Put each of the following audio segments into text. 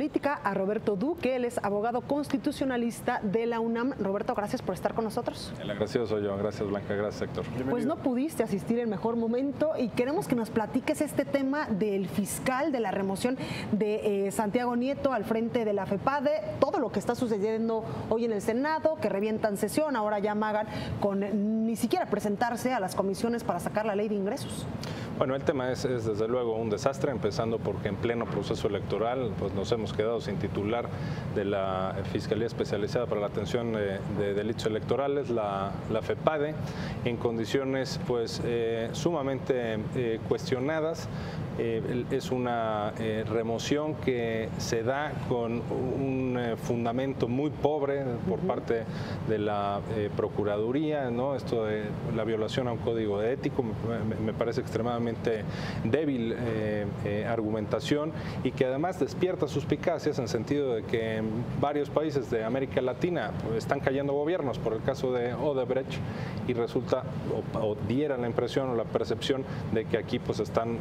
crítica a Roberto Duque, él es abogado constitucionalista de la UNAM. Roberto, gracias por estar con nosotros. El agradecido soy yo. Gracias, Blanca. Gracias, Héctor. Pues no pudiste asistir en mejor momento y queremos que nos platiques este tema del fiscal, de la remoción de Santiago Nieto al frente de la FEPADE, todo lo que está sucediendo hoy en el Senado, que revientan sesión, ahora ya amagan con ni siquiera presentarse a las comisiones para sacar la ley de ingresos. Bueno, el tema es desde luego un desastre, empezando porque en pleno proceso electoral pues nos hemos quedado sin titular de la Fiscalía Especializada para la Atención de Delitos Electorales, la FEPADE, en condiciones pues sumamente cuestionadas. Es una remoción que se da con un fundamento muy pobre por parte de la Procuraduría, ¿no? Esto de la violación a un código ético me parece extremadamente débil argumentación y que además despierta suspicacias en sentido de que en varios países de América Latina pues, están cayendo gobiernos, por el caso de Odebrecht, y resulta o diera la impresión o la percepción de que aquí pues están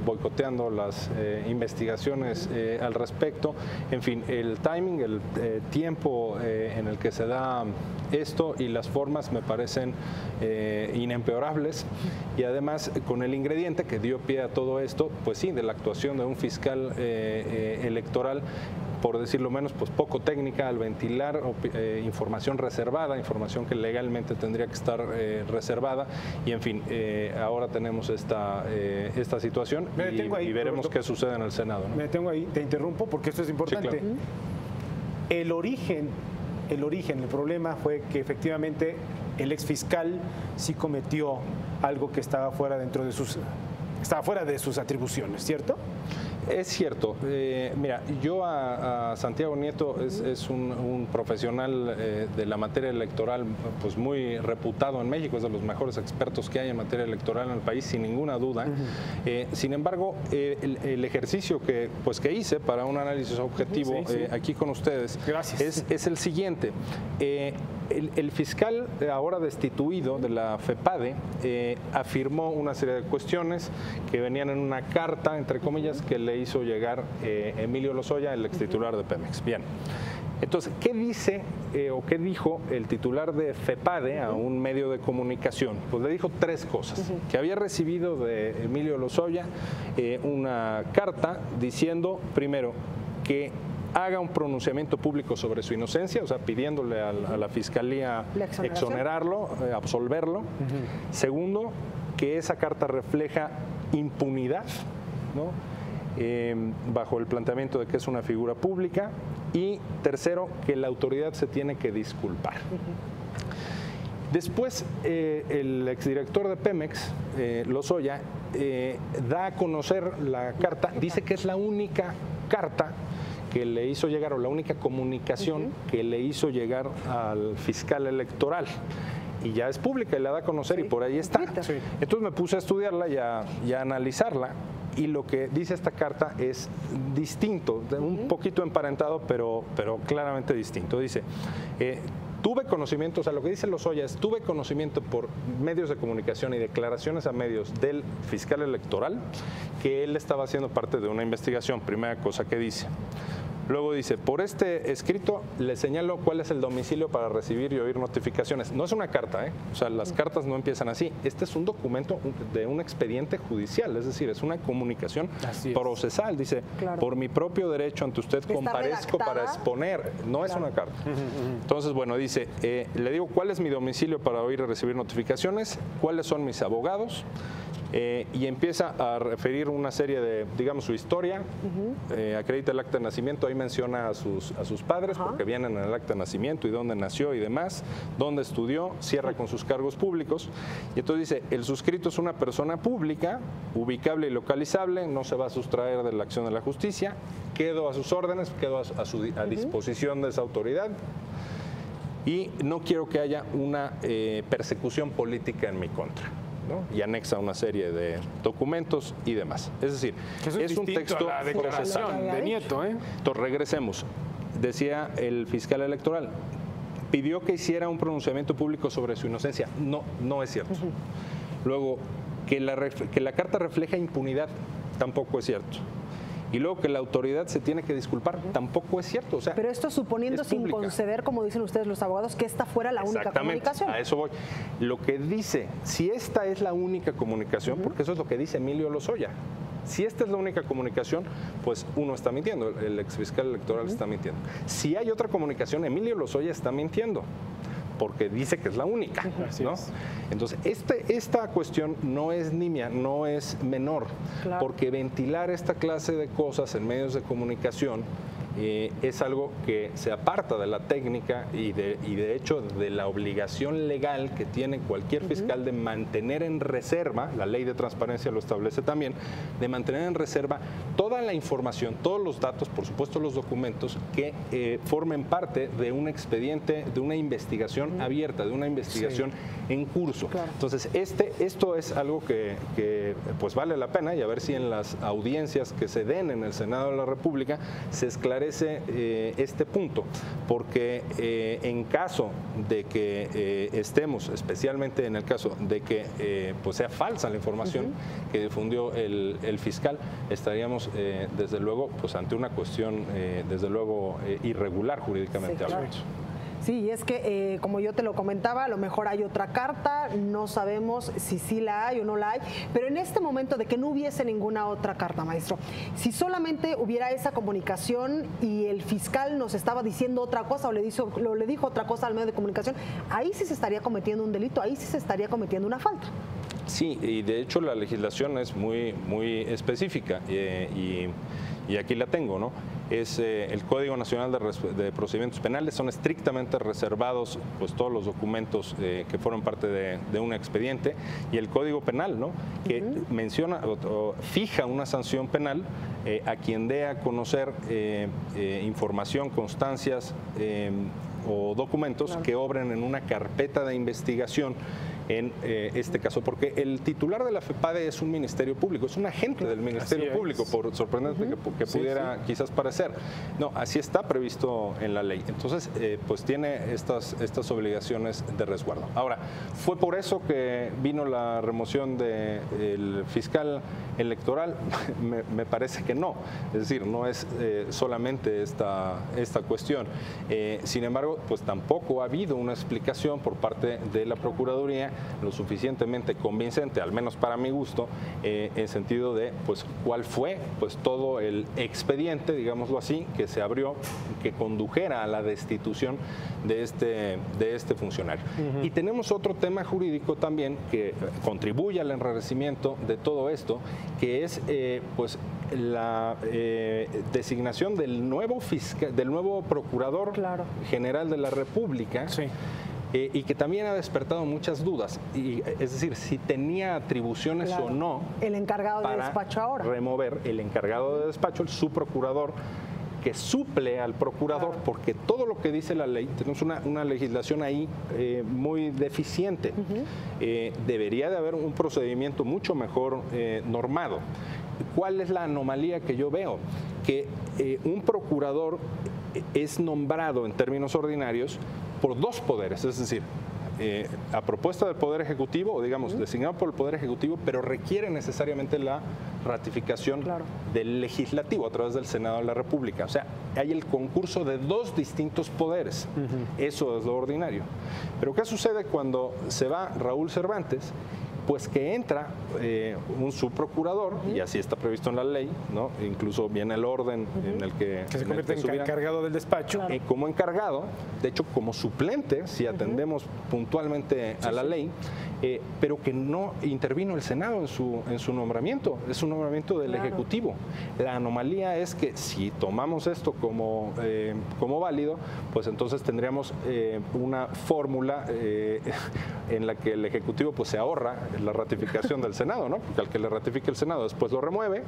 boicoteando las investigaciones al respecto. En fin, el timing, el tiempo en el que se da esto y las formas me parecen inempeorables, y además con el ingrediente que dio pie a todo esto, pues sí, de la actuación de un fiscal electoral, por decirlo menos, pues poco técnica al ventilar información reservada, información que legalmente tendría que estar reservada, y en fin, ahora tenemos esta situación y veremos qué sucede en el Senado, ¿no? Me detengo ahí, te interrumpo porque esto es importante. Sí, claro. El problema fue que efectivamente el exfiscal sí cometió algo que estaba fuera de sus atribuciones, ¿cierto? Es cierto. Mira, yo a Santiago Nieto es un profesional de la materia electoral pues muy reputado en México, es de los mejores expertos que hay en materia electoral en el país, sin ninguna duda. Sin embargo, el ejercicio que hice para un análisis objetivo aquí con ustedes es el siguiente. El fiscal ahora destituido de la FEPADE afirmó una serie de cuestiones que venían en una carta, entre comillas, que le hizo llegar Emilio Lozoya, el extitular de Pemex. Bien. Entonces, ¿qué dice o qué dijo el titular de FEPADE a un medio de comunicación? Pues le dijo tres cosas. Que había recibido de Emilio Lozoya una carta diciendo, primero, que haga un pronunciamiento público sobre su inocencia, o sea, pidiéndole a la Fiscalía exonerarlo, absolverlo. Segundo, que esa carta refleja impunidad, ¿no? Bajo el planteamiento de que es una figura pública. Y tercero, que la autoridad se tiene que disculpar. Después, el exdirector de Pemex, Lozoya, da a conocer la carta, dice que es la única carta que le hizo llegar, o la única comunicación que le hizo llegar al fiscal electoral. Y ya es pública y la da a conocer y por ahí está. Entonces me puse a estudiarla y a analizarla, y lo que dice esta carta es distinto, un poquito emparentado, pero claramente distinto. Dice, tuve conocimiento, o sea, lo que dice Lozoya es, tuve conocimiento por medios de comunicación y declaraciones a medios del fiscal electoral que él estaba haciendo parte de una investigación, primera cosa que dice. Luego dice, por este escrito le señalo cuál es el domicilio para recibir y oír notificaciones. No es una carta, o sea, las cartas no empiezan así. Este es un documento de un expediente judicial, es decir, es una comunicación procesal. Dice, por mi propio derecho ante usted comparezco para exponer. No es una carta. Entonces, bueno, dice, le digo cuál es mi domicilio para oír y recibir notificaciones, cuáles son mis abogados, y empieza a referir una serie de, digamos, su historia, acredita el acta de nacimiento, ahí menciona a sus padres, porque vienen en el acta de nacimiento y dónde nació y demás, dónde estudió, cierra con sus cargos públicos, y entonces dice, el suscrito es una persona pública, ubicable y localizable, no se va a sustraer de la acción de la justicia, quedo a sus órdenes, quedo a disposición de esa autoridad, y no quiero que haya una persecución política en mi contra, ¿no? Y anexa una serie de documentos y demás. Es decir, es un texto a la declaración de Nieto. Entonces, regresemos. Decía el fiscal electoral, pidió que hiciera un pronunciamiento público sobre su inocencia. No es cierto. Luego, que la carta refleja impunidad, tampoco es cierto. y luego que la autoridad se tiene que disculpar, tampoco es cierto. O sea, pero esto suponiendo, sin conceder, como dicen ustedes los abogados, que esta fuera la única comunicación. A eso voy. Lo que dice, si esta es la única comunicación, porque eso es lo que dice Emilio Lozoya, si esta es la única comunicación, pues uno está mintiendo, el exfiscal electoral está mintiendo. Si hay otra comunicación, Emilio Lozoya está mintiendo, porque dice que es la única, ¿no? Entonces, esta cuestión no es nimia, no es menor, porque ventilar esta clase de cosas en medios de comunicación es algo que se aparta de la técnica y de hecho de la obligación legal que tiene cualquier fiscal de mantener en reserva, la ley de transparencia lo establece también, de mantener en reserva toda la información, todos los datos, por supuesto los documentos que formen parte de un expediente, de una investigación abierta, de una investigación en curso. Entonces, esto es algo que pues vale la pena, y a ver si en las audiencias que se den en el Senado de la República se esclarece este punto, porque en caso de que estemos, especialmente en el caso de que pues sea falsa la información que difundió el fiscal, estaríamos desde luego pues ante una cuestión desde luego irregular jurídicamente hablando. Sí, y es que, como yo te lo comentaba, a lo mejor hay otra carta, no sabemos si sí la hay o no la hay, pero en este momento de que no hubiese ninguna otra carta, maestro, si solamente hubiera esa comunicación y el fiscal nos estaba diciendo otra cosa o le dijo otra cosa al medio de comunicación, ahí sí se estaría cometiendo un delito, ahí sí se estaría cometiendo una falta. Sí, y de hecho la legislación es muy específica y aquí la tengo, ¿no? Es el Código Nacional de Procedimientos Penales, son estrictamente reservados pues todos los documentos que fueron parte de un expediente, y el Código Penal, ¿no? Que menciona o fija una sanción penal a quien dé a conocer información, constancias o documentos que obren en una carpeta de investigación en este caso, porque el titular de la FEPADE es un ministerio público, es un agente del ministerio público, por sorprendente que pudiera quizás parecer. No, así está previsto en la ley. Entonces, pues tiene estas obligaciones de resguardo. Ahora, ¿fue por eso que vino la remoción del fiscal electoral? Me parece que no. Es decir, no es solamente esta cuestión. Sin embargo, pues tampoco ha habido una explicación por parte de la Procuraduría lo suficientemente convincente, al menos para mi gusto, en sentido de pues cuál fue pues todo el expediente, digámoslo así, que se abrió, que condujera a la destitución de este funcionario. Y tenemos otro tema jurídico también que contribuye al enrarecimiento de todo esto, que es pues la designación del nuevo Procurador General de la República. Y que también ha despertado muchas dudas, es decir, si tenía atribuciones o no el encargado de despacho ahora. Remover el encargado de despacho, el subprocurador, que suple al procurador, porque todo lo que dice la ley, tenemos una legislación ahí muy deficiente. Debería de haber un procedimiento mucho mejor normado. ¿Cuál es la anomalía que yo veo? Que un procurador es nombrado en términos ordinarios por dos poderes, es decir, a propuesta del Poder Ejecutivo, o digamos, designado por el Poder Ejecutivo, pero requiere necesariamente la ratificación del Legislativo a través del Senado de la República. O sea, hay el concurso de dos distintos poderes. Eso es lo ordinario. Pero ¿qué sucede cuando se va Raúl Cervantes? Pues que entra un subprocurador, y así está previsto en la ley, ¿no? Incluso viene el orden en el que se convierte en encargado del despacho. Como encargado, de hecho como suplente, si atendemos puntualmente a la ley, pero que no intervino el Senado en su nombramiento, es un nombramiento del Ejecutivo. La anomalía es que si tomamos esto como válido, pues entonces tendríamos una fórmula en la que el Ejecutivo pues se ahorra la ratificación del Senado, ¿no? Porque al que le ratifique el Senado después lo remueve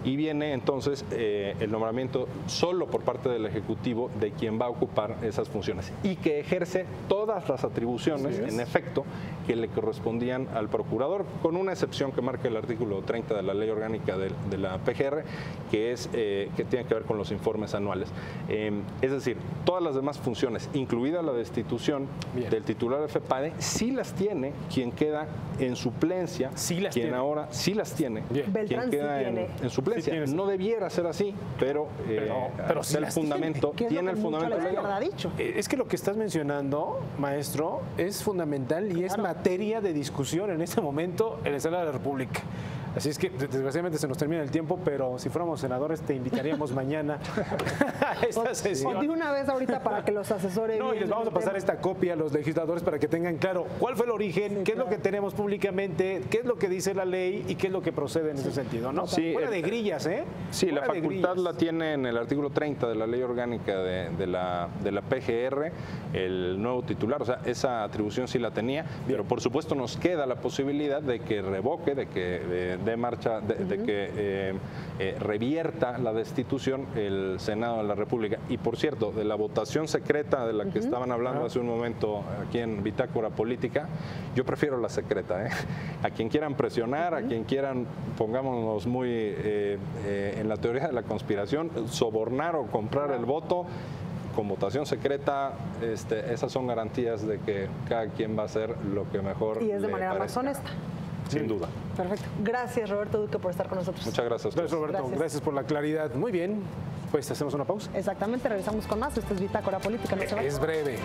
y viene entonces el nombramiento solo por parte del Ejecutivo de quien va a ocupar esas funciones y que ejerce todas las atribuciones, en efecto, que le correspondían al procurador, con una excepción que marca el artículo 30 de la Ley Orgánica de la PGR, que tiene que ver con los informes anuales. Es decir, todas las demás funciones, incluida la destitución del titular de FEPADE, sí las tiene quien queda en suplencia, Sí las quien tiene. ahora sí las tiene, Bien. Beltrán quien queda sí tiene. en suplencia. Sí, no debiera ser así, pero sí el las fundamento, ¿Qué es lo tiene que el mucho fundamento. la izquierda ha dicho? Es que lo que estás mencionando, maestro, es fundamental y es materia de discusión en este momento en el Senado de la República. Así es que desgraciadamente se nos termina el tiempo, pero si fuéramos senadores te invitaríamos mañana a esta sesión. O de una vez ahorita para que los asesore. No, y bien les vamos a el pasar tema. esta copia a los legisladores para que tengan claro cuál fue el origen, Sí, qué es lo claro. que tenemos públicamente, qué es lo que dice la ley y qué es lo que procede en ese sentido, ¿no? Sí, Fuera de grillas, ¿eh? Sí, la Fuera de facultad grillas. la tiene en el artículo 30 de la ley orgánica de la PGR, el nuevo titular, o sea, esa atribución sí la tenía, pero por supuesto nos queda la posibilidad de que revoque, de que dé marcha, de que revierta la destitución el Senado de la República. Y por cierto, de la votación secreta de la que estaban hablando hace un momento aquí en Bitácora Política, yo prefiero la secreta, ¿eh? A quien quieran presionar, a quien quieran, pongámonos muy en la teoría de la conspiración, sobornar o comprar el voto, con votación secreta, esas son garantías de que cada quien va a hacer lo que mejor Y es de le manera más parezca. honesta. Sin duda. Perfecto. Gracias, Roberto Duque, por estar con nosotros. Muchas gracias a ustedes. Gracias, Roberto. Gracias. Gracias por la claridad. Muy bien, pues hacemos una pausa. Exactamente, regresamos con más. Esto es Bitácora Política. No se vayan. Es breve.